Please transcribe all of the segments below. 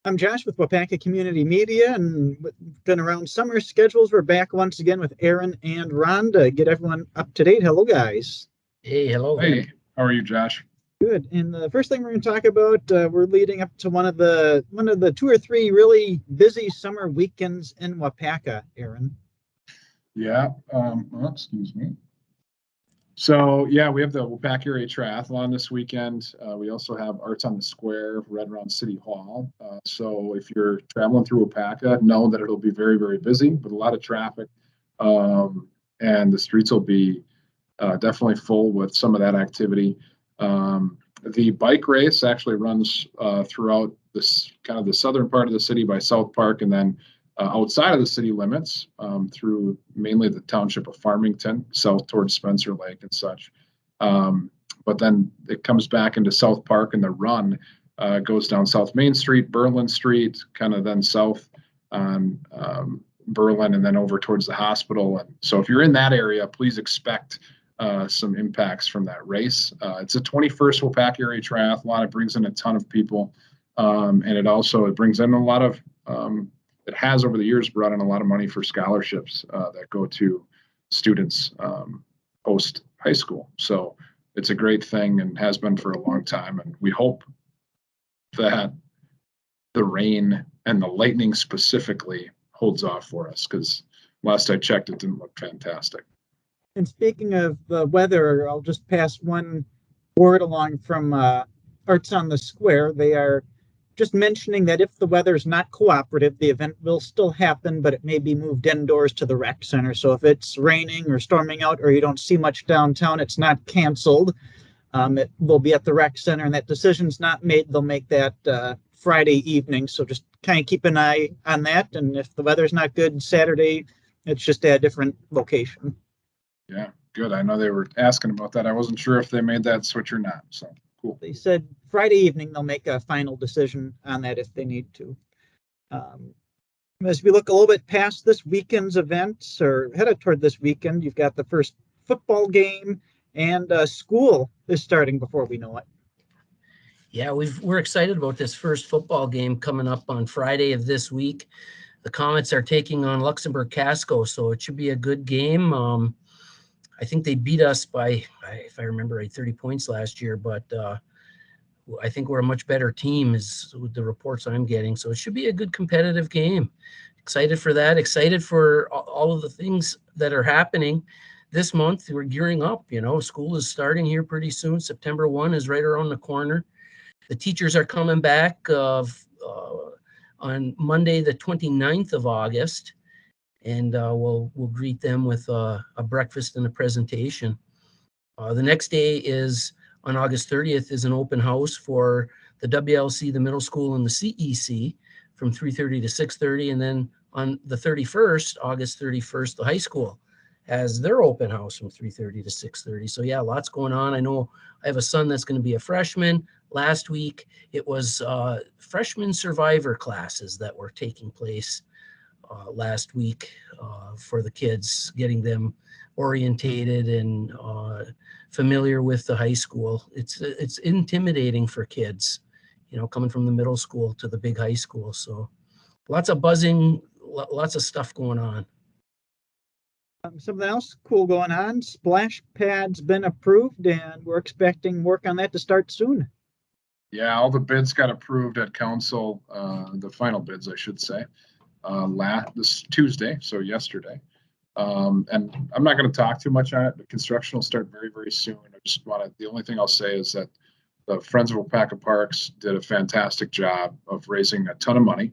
I'm Josh with Waupaca Community Media, and been around summer schedules. We're back once again with Aaron and Rhonda. Get everyone up to date. Hello, guys. Hey, hello. Hey, how are you, Josh? Good. And the first thing we're going to talk about, we're leading up to one of the 2 or 3 really busy summer weekends in Waupaca, Aaron. Yeah. Excuse me. So yeah, we have the Waupaca Area Triathlon this weekend. We also have Arts on the Square right around City Hall. So if you're traveling through Waupaca, know that it'll be very, very busy with a lot of traffic, and the streets will be definitely full with some of that activity. The bike race actually runs throughout this kind of the southern part of the city by South Park, and then outside of the city limits through mainly the township of Farmington, south towards Spencer Lake and such. But then it comes back into South Park, and the run goes down South Main Street, Berlin Street, kind of then south on Berlin, and then over towards the hospital. And so if you're in that area, please expect some impacts from that race. It's a 21st Waupaca Area Triathlon. It brings in a ton of people, and it brings in a lot of it has over the years brought in a lot of money for scholarships that go to students post high school. So it's a great thing and has been for a long time. And we hope that the rain and the lightning specifically holds off for us, because last I checked, it didn't look fantastic. And speaking of the weather, I'll just pass one word along from Arts on the Square. They are just mentioning that if the weather is not cooperative, the event will still happen, but it may be moved indoors to the rec center. So if it's raining or storming out, or you don't see much downtown, it's not canceled. It will be at the rec center, and that decision's not made. They'll make that Friday evening. So just kind of keep an eye on that. And if the weather's not good Saturday, it's just at a different location. Yeah, good. I know they were asking about that. I wasn't sure if they made that switch or not. So cool. They said Friday evening they'll make a final decision on that if they need to. As we look a little bit past this weekend's events, or headed toward this weekend, you've got the first football game, and school is starting before we know it. Yeah, we're excited about this first football game coming up on Friday of this week. The Comets are taking on Luxembourg Casco, so it should be a good game. I think they beat us by, if I remember right, 30 points last year, but I think we're a much better team is with the reports I'm getting. So it should be a good competitive game. Excited for that. Excited for all of the things that are happening this month. We're gearing up, school is starting here pretty soon. September 1 is right around the corner. The teachers are coming back on Monday, the 29th of August. And we'll greet them with a breakfast and a presentation. The next day is on August 30th is an open house for the WLC, the middle school, and the CEC from 3:30 to 6:30. And then on the 31st, August 31st, the high school has their open house from 3:30 to 6:30. So yeah, lots going on. I know I have a son that's going to be a freshman. Last week, it was freshman survivor classes that were taking place last week for the kids, getting them orientated and familiar with the high school. It's intimidating for kids, coming from the middle school to the big high school. So lots of buzzing, lots of stuff going on. Something else cool going on. Splash pad's been approved, and we're expecting work on that to start soon. Yeah, all the bids got approved at council, the final bids, I should say. This Tuesday, so yesterday. And I'm not going to talk too much on it, but construction will start very, very soon. The only thing I'll say is that the Friends of Waupaca Parks did a fantastic job of raising a ton of money,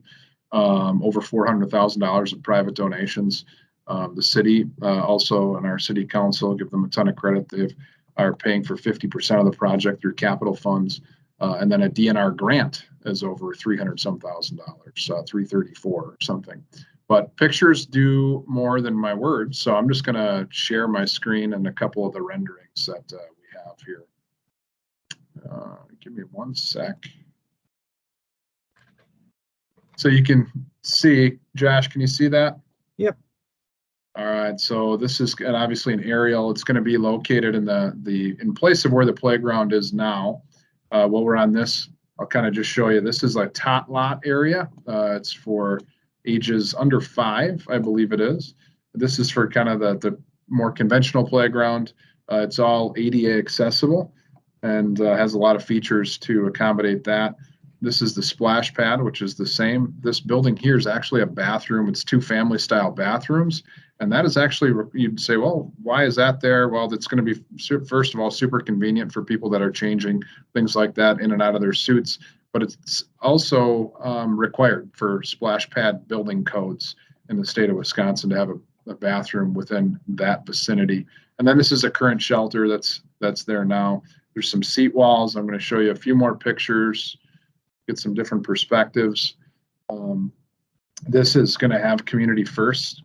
over $400,000 of private donations. The city also, and our city council, give them a ton of credit. They are paying for 50% of the project through capital funds. And then a DNR grant is over $300-some thousand, 334 or something. But pictures do more than my words, so I'm just going to share my screen and a couple of the renderings that we have here. Give me one sec. So you can see, Josh, can you see that? Yep. All right, so this is obviously an aerial. It's going to be located in in place of where the playground is now. While we're on this I'll kind of just show you. This is a tot lot area. It's for ages under 5, I believe it is. This is for kind of the more conventional playground. It's all ADA accessible and has a lot of features to accommodate that. This is the splash pad, which is the same. This building here is actually a bathroom. It's 2 family style bathrooms. And that is actually, you'd say, well, why is that there? Well, it's going to be, first of all, super convenient for people that are changing things like that in and out of their suits. But it's also required for splash pad building codes in the state of Wisconsin to have a bathroom within that vicinity. And then this is a current shelter that's there now. There's some seat walls. I'm going to show you a few more pictures, get some different perspectives. This is going to have Community First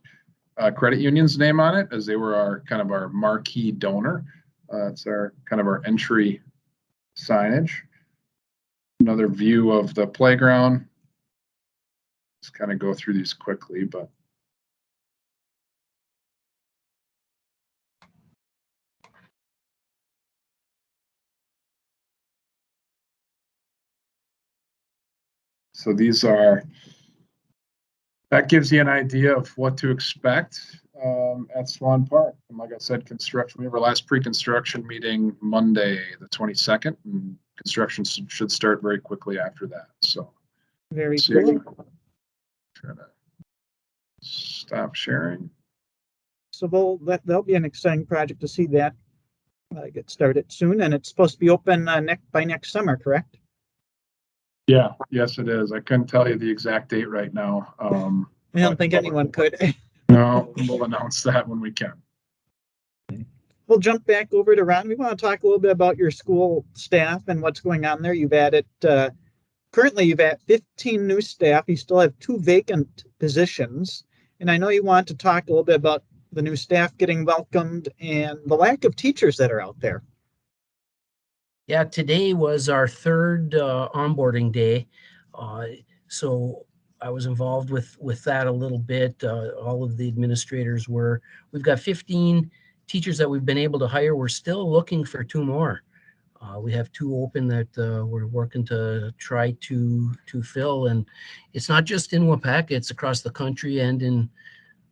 Credit Union's name on it, as they were our marquee donor. It's our kind of our entry signage. Another view of the playground. Just kind of go through these quickly, but so that gives you an idea of what to expect at Swan Park. And like I said, construction, we have our last pre-construction meeting Monday, the 22nd, and construction should start very quickly after that. So very cool. Try to stop sharing. So that'll be an exciting project to see that get started soon, and it's supposed to be open by next summer, correct? Yeah, yes, it is. I couldn't tell you the exact date right now. I don't think anyone could. No, we'll announce that when we can. We'll jump back over to Ron. We want to talk a little bit about your school staff and what's going on there. Currently you've added 15 new staff. You still have 2 vacant positions. And I know you want to talk a little bit about the new staff getting welcomed and the lack of teachers that are out there. Yeah, today was our 3rd onboarding day. So I was involved with that a little bit. All of the administrators were. We've got 15 teachers that we've been able to hire. We're still looking for 2 more. We have 2 open that we're working to try to fill. And it's not just in Waupaca, it's across the country and in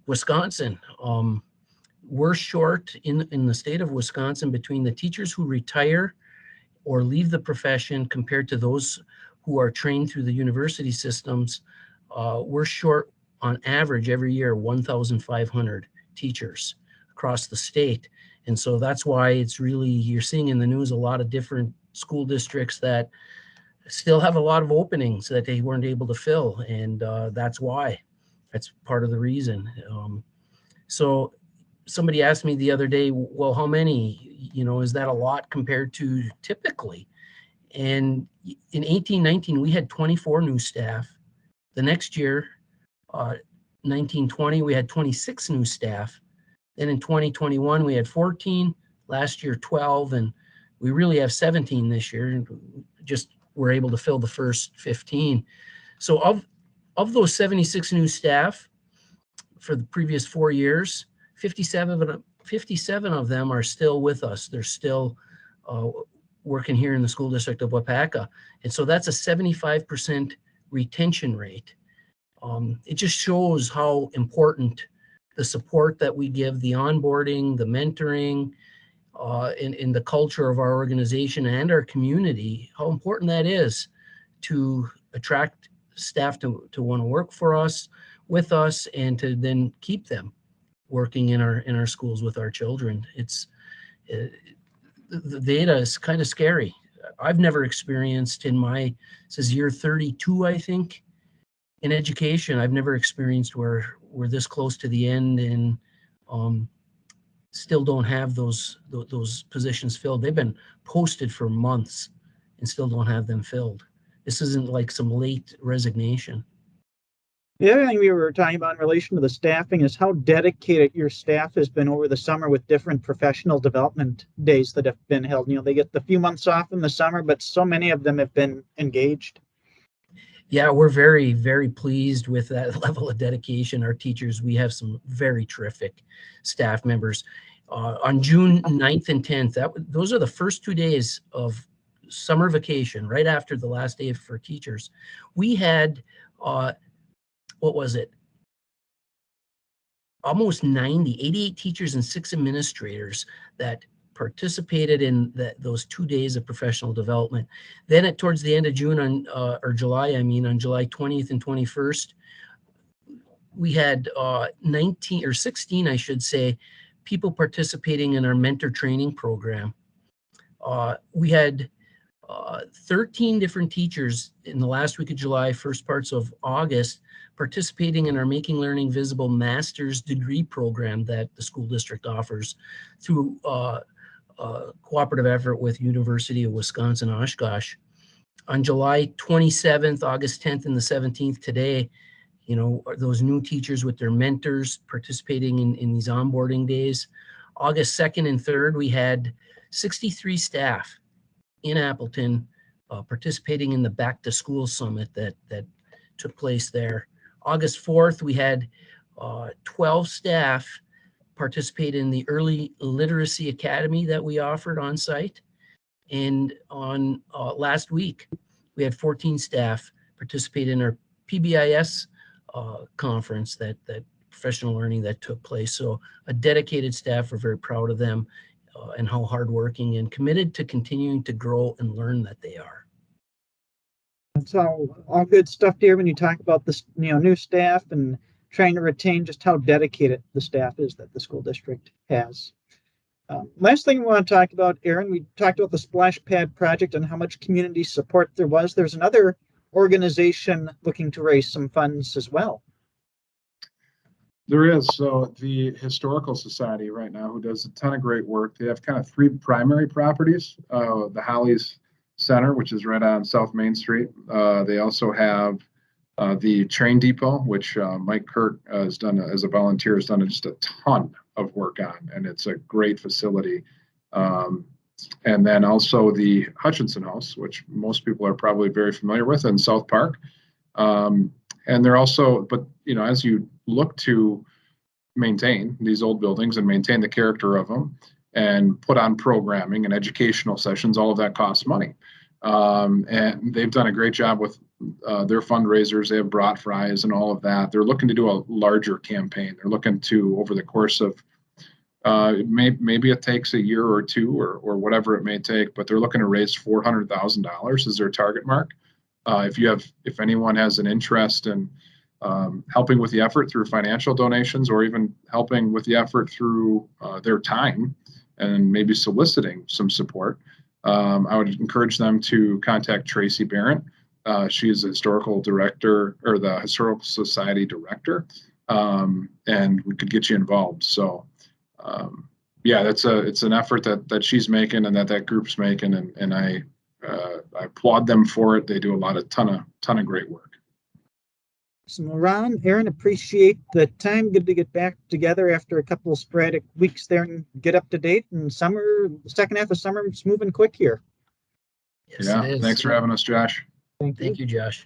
Wisconsin. We're short in the state of Wisconsin between the teachers who retire or leave the profession compared to those who are trained through the university systems. We're short on average every year 1,500 teachers across the state. And so that's why it's really, you're seeing in the news a lot of different school districts that still have a lot of openings that they weren't able to fill. And that's why. That's part of the reason. So somebody asked me the other day, well, how many? Is that a lot compared to typically? And in 18-19, we had 24 new staff. The next year, 19-20, we had 26 new staff. Then in 2021, we had 14. Last year, 12. And we really have 17 this year. Just were able to fill the first 15. So of those 76 new staff for the previous 4 years, 57 of them are still with us. They're still working here in the school district of Waupaca. And so that's a 75% retention rate. It just shows how important the support that we give, the onboarding, the mentoring, in the culture of our organization and our community, how important that is to attract staff to want to work for us, with us, and to then keep them working in our schools with our children. The data is kind of scary. I've never experienced this is year 32, I think, in education. I've never experienced where we're this close to the end and still don't have those positions filled. They've been posted for months and still don't have them filled. This isn't like some late resignation. The other thing we were talking about in relation to the staffing is how dedicated your staff has been over the summer with different professional development days that have been held. They get the few months off in the summer, but so many of them have been engaged. Yeah, we're very, very pleased with that level of dedication. Our teachers, we have some very terrific staff members. On June 9th and 10th, those are the first 2 days of summer vacation, right after the last day for teachers, we had, what was it? Almost 88 teachers and 6 administrators that participated in those 2 days of professional development. Then towards the end of June or July, on July 20th and 21st, we had 19 or 16, I should say, people participating in our mentor training program. We had 13 different teachers in the last week of July, first parts of August, participating in our Making Learning Visible master's degree program that the school district offers through cooperative effort with University of Wisconsin-Oshkosh. On July 27th, August 10th, and the 17th today, those new teachers with their mentors participating in these onboarding days. August 2nd and 3rd, we had 63 staff in Appleton participating in the Back to School Summit that took place there. August 4th, we had 12 staff participate in the Early Literacy Academy that we offered on site. And on last week, we had 14 staff participate in our PBIS conference, that professional learning that took place. So a dedicated staff, we're very proud of them and how hardworking and committed to continuing to grow and learn that they are. It's all good stuff here when you talk about this, new staff and trying to retain just how dedicated the staff is that the school district has. Last thing we want to talk about, Aaron, we talked about the Splash Pad project and how much community support there was. There's another organization looking to raise some funds as well. There is. So the Historical Society right now, who does a ton of great work, they have kind of 3 primary properties. The Hollies Center, which is right on South Main Street. They also have the train depot, which Mike Kirk has done as a volunteer, has done just a ton of work on, and it's a great facility. And then also the Hutchinson House, which most people are probably very familiar with, in South Park. And they're also, but as you look to maintain these old buildings and maintain the character of them and put on programming and educational sessions, all of that costs money. And they've done a great job with their fundraisers. They have brought fries and all of that. They're looking to do a larger campaign. They're looking to, over the course of maybe it takes a year or 2 or whatever it may take, but they're looking to raise $400,000 as their target mark. If anyone has an interest in helping with the effort through financial donations, or even helping with the effort through their time and maybe soliciting some support, I would encourage them to contact Tracy Barrett. She is the historical director, or the Historical Society director, and we could get you involved. So it's an effort that she's making and that group's making, and I applaud them for it. They do a ton of great work. So Ron, Aaron, appreciate the time. Good to get back together after a couple of sporadic weeks there and get up to date. And the second half of summer, it's moving quick here. Yes, it is. Thanks for having us, Josh. Thank you. Thank you, Josh.